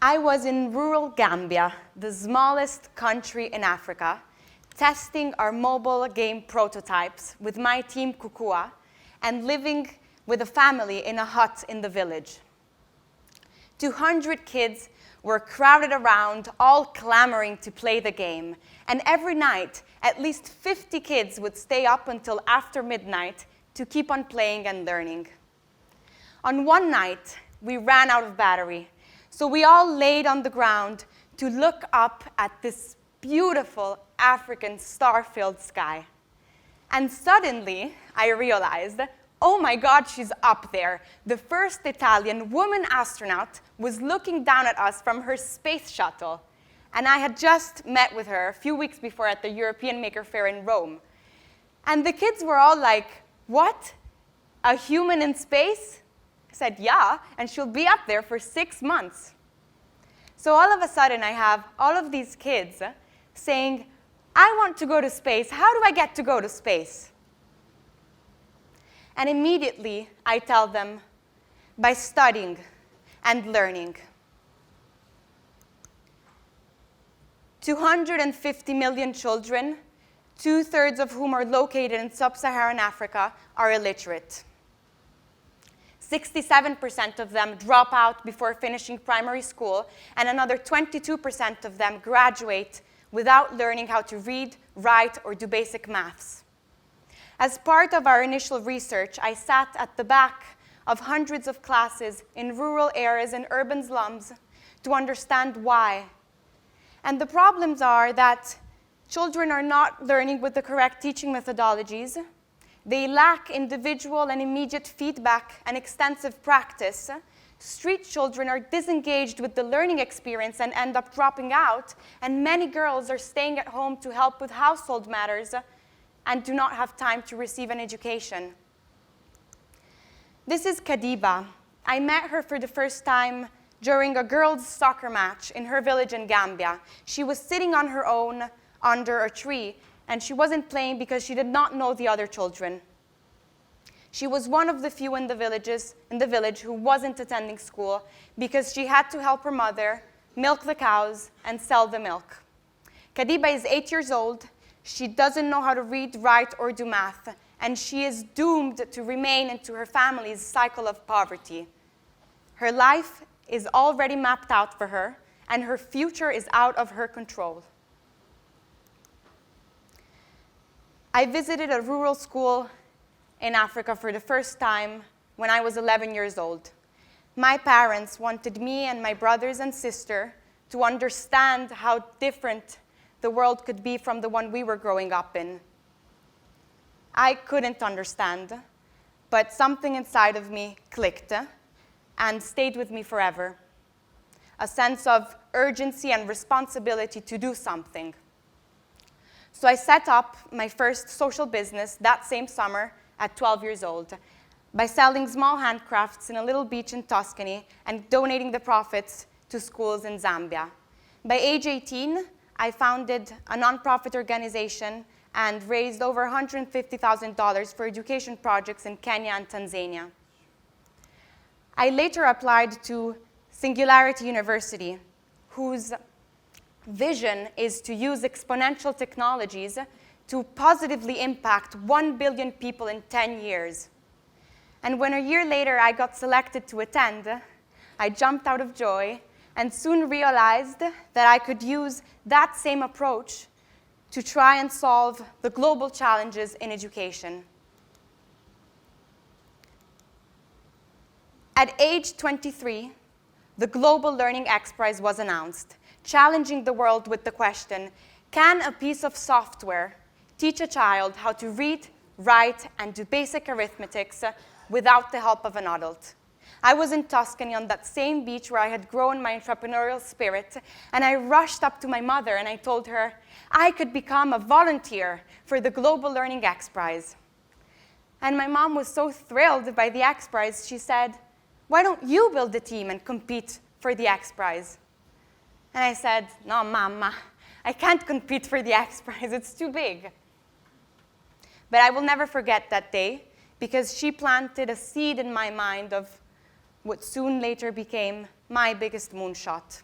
I was in rural Gambia, the smallest country in Africa, testing our mobile game prototypes with my team Kukua and living with a family in a hut in the village. 200 kids were crowded around, all clamoring to play the game. And every night, at least 50 kids would stay up until after midnight to keep on playing and learning. On one night, we ran out of battery, so we all laid on the ground to look up at this beautiful African star-filled sky. And suddenly, I realized, oh my God, she's up there. The first Italian woman astronaut was looking down at us from her space shuttle. And I had just met with her a few weeks before at the European Maker Faire in Rome. And the kids were all like, what? A human in space? I said, yeah, and she'll be up there for 6 months. So all of a sudden, I have all of these kids saying, I want to go to space. How do I get to go to space? And immediately, I tell them, by studying and learning. 250 million children, 2/3 of whom are located in sub-Saharan Africa, are illiterate. 67% of them drop out before finishing primary school, and another 22% of them graduate without learning how to read, write, or do basic maths. As part of our initial research, I sat at the back of hundreds of classes in rural areas and urban slums to understand why. And the problems are that children are not learning with the correct teaching methodologies. They lack individual and immediate feedback and extensive practice. Street children are disengaged with the learning experience and end up dropping out. And many girls are staying at home to help with household matters and do not have time to receive an education. This is Kadiba. I met her for the first time during a girls' soccer match in her village in Gambia. She was sitting on her own under a tree, and she wasn't playing because she did not know the other children. She was one of the few in the village who wasn't attending school because she had to help her mother milk the cows and sell the milk. Kadiba is 8 years old. She doesn't know how to read, write, or do math, and she is doomed to remain into her family's cycle of poverty. Her life is already mapped out for her, and her future is out of her control. I visited a rural school in Africa for the first time when I was 11 years old. My parents wanted me and my brothers and sister to understand how different the world could be from the one we were growing up in. I couldn't understand, but something inside of me clicked and stayed with me forever. A sense of urgency and responsibility to do something. So I set up my first social business that same summer at 12 years old by selling small handcrafts in a little beach in Tuscany and donating the profits to schools in Zambia. By age 18, I founded a nonprofit organization and raised over $150,000 for education projects in Kenya and Tanzania. I later applied to Singularity University, whose vision is to use exponential technologies to positively impact 1 billion people in 10 years. And when a year later I got selected to attend, I jumped out of joy and soon realized that I could use that same approach to try and solve the global challenges in education. At age 23, the Global Learning X Prize was announced, challenging the world with the question, can a piece of software teach a child how to read, write, and do basic arithmetics without the help of an adult? I was in Tuscany on that same beach where I had grown my entrepreneurial spirit, and I rushed up to my mother and I told her I could become a volunteer for the Global Learning X Prize. And my mom was so thrilled by the X Prize, she said, why don't you build a team and compete for the X Prize? And I said, no, Mama, I can't compete for the X Prize, it's too big. But I will never forget that day because she planted a seed in my mind of what soon later became my biggest moonshot.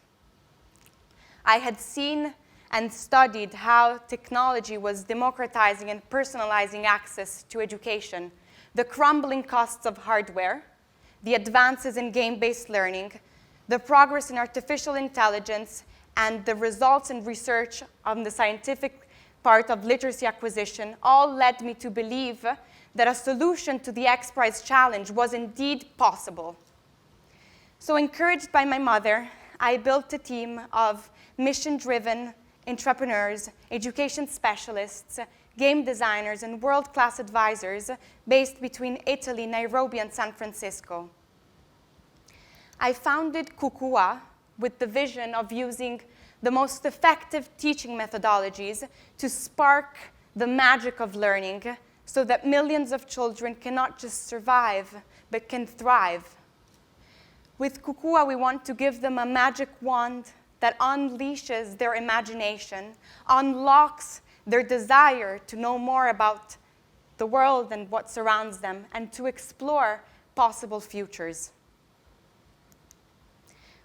I had seen and studied how technology was democratizing and personalizing access to education, the crumbling costs of hardware, the advances in game-based learning, the progress in artificial intelligence, and the results in research on the scientific part of literacy acquisition all led me to believe that a solution to the X Prize challenge was indeed possible. So encouraged by my mother, I built a team of mission-driven entrepreneurs, education specialists, game designers, and world-class advisors based between Italy, Nairobi, and San Francisco. I founded Kukua with the vision of using the most effective teaching methodologies to spark the magic of learning so that millions of children can not just survive, but can thrive. With Kukua, we want to give them a magic wand that unleashes their imagination, unlocks their desire to know more about the world and what surrounds them, and to explore possible futures.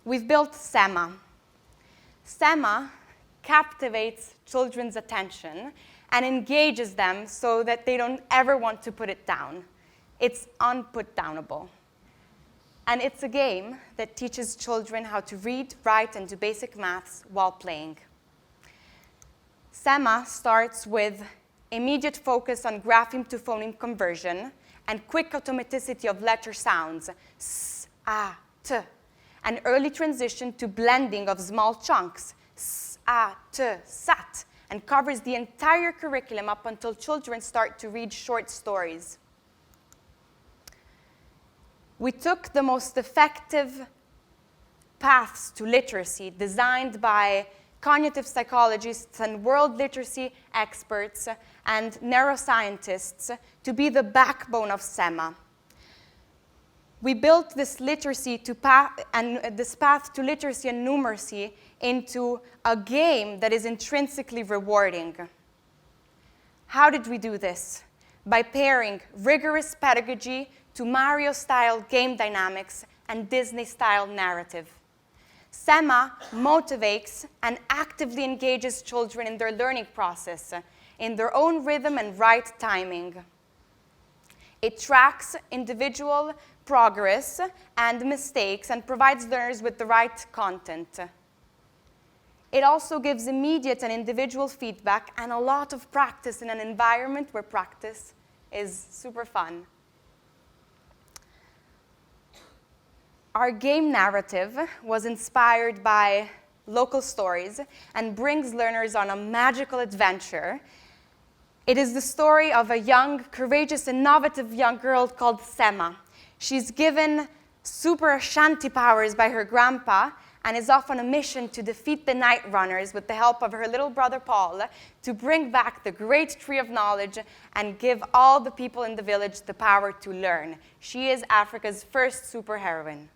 We've built SEMA. SEMA captivates children's attention and engages them so that they don't ever want to put it down. It's unputdownable. And it's a game that teaches children how to read, write, and do basic maths while playing. SEMA starts with immediate focus on grapheme to phoneme conversion and quick automaticity of letter sounds, s, a, t, an early transition to blending of small chunks, s, a, t, sat, and covers the entire curriculum up until children start to read short stories. We took the most effective paths to literacy designed by cognitive psychologists and world literacy experts and neuroscientists to be the backbone of SEMA. We built this this path to literacy and numeracy into a game that is intrinsically rewarding. How did we do this? By pairing rigorous pedagogy to Mario-style game dynamics and Disney-style narrative. SEMA motivates and actively engages children in their learning process, in their own rhythm and right timing. It tracks individual progress and mistakes and provides learners with the right content. It also gives immediate and individual feedback and a lot of practice in an environment where practice is super fun. Our game narrative was inspired by local stories and brings learners on a magical adventure. It is the story of a young, courageous, innovative young girl called Sema. She's given super Ashanti powers by her grandpa and is off on a mission to defeat the Night Runners with the help of her little brother Paul to bring back the great tree of knowledge and give all the people in the village the power to learn. She is Africa's first superheroine.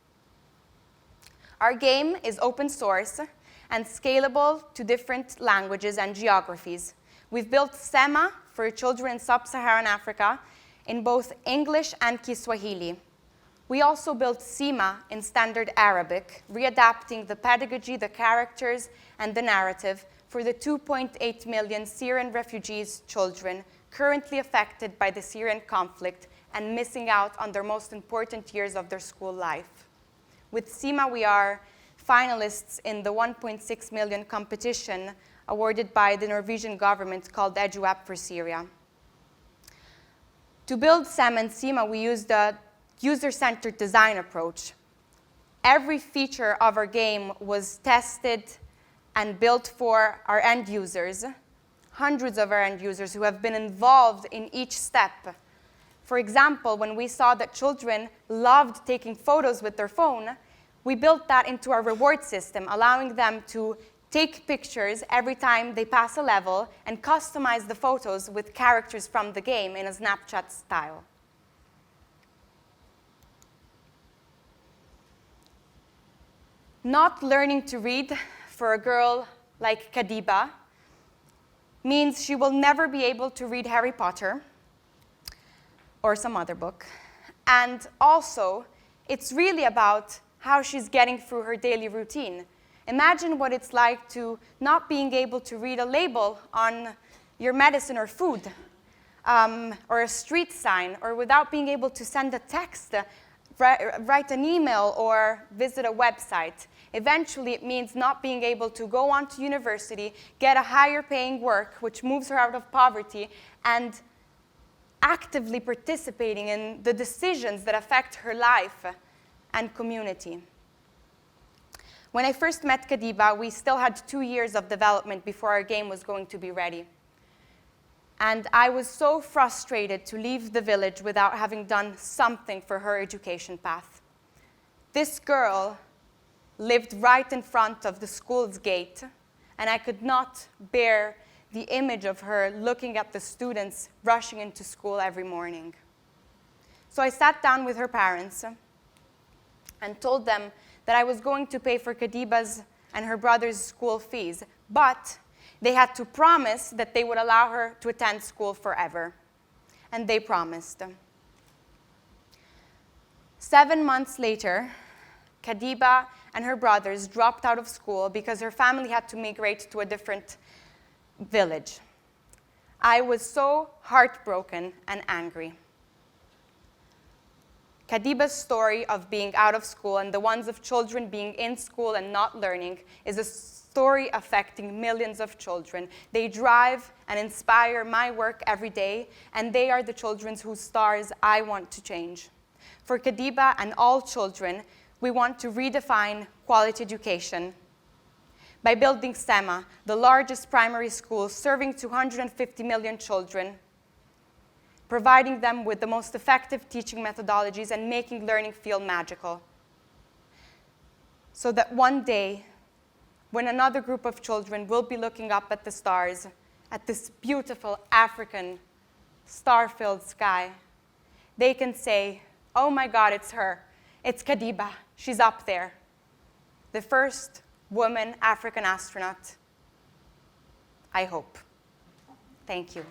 Our game is open source and scalable to different languages and geographies. We've built SEMA for children in sub-Saharan Africa in both English and Kiswahili. We also built SEMA in standard Arabic, readapting the pedagogy, the characters, and the narrative for the 2.8 million Syrian refugees children currently affected by the Syrian conflict and missing out on their most important years of their school life. With SEMA, we are finalists in the 1.6 million competition awarded by the Norwegian government called EduApp for Syria. To build SEMA and SEMA, we used a user-centered design approach. Every feature of our game was tested and built for our end users, hundreds of our end users who have been involved in each step. For example, when we saw that children loved taking photos with their phone, we built that into our reward system, allowing them to take pictures every time they pass a level and customize the photos with characters from the game in a Snapchat style. Not learning to read for a girl like Kadiba means she will never be able to read Harry Potter or some other book. And also, it's really about how she's getting through her daily routine. Imagine what it's like to not being able to read a label on your medicine or food, or a street sign, or without being able to send a text, write an email, or visit a website. Eventually, it means not being able to go on to university, get a higher paying work, which moves her out of poverty, and actively participating in the decisions that affect her life and community. When I first met Kadiba, we still had 2 years of development before our game was going to be ready. And I was so frustrated to leave the village without having done something for her education path. This girl lived right in front of the school's gate, and I could not bear the image of her looking at the students rushing into school every morning. So I sat down with her parents and told them that I was going to pay for Kadiba's and her brother's school fees, but they had to promise that they would allow her to attend school forever. And they promised. 7 months later, Kadiba and her brothers dropped out of school because her family had to migrate to a different village. I was so heartbroken and angry. Kadiba's story of being out of school and the ones of children being in school and not learning is a story affecting millions of children. They drive and inspire my work every day, and they are the children whose stars I want to change. For Kadiba and all children, we want to redefine quality education by building SEMA, the largest primary school serving 250 million children, providing them with the most effective teaching methodologies and making learning feel magical. So that one day, when another group of children will be looking up at the stars, at this beautiful African star-filled sky, they can say, "Oh my God, it's her. It's Kadiba. She's up there. The first woman African astronaut." I hope. Thank you.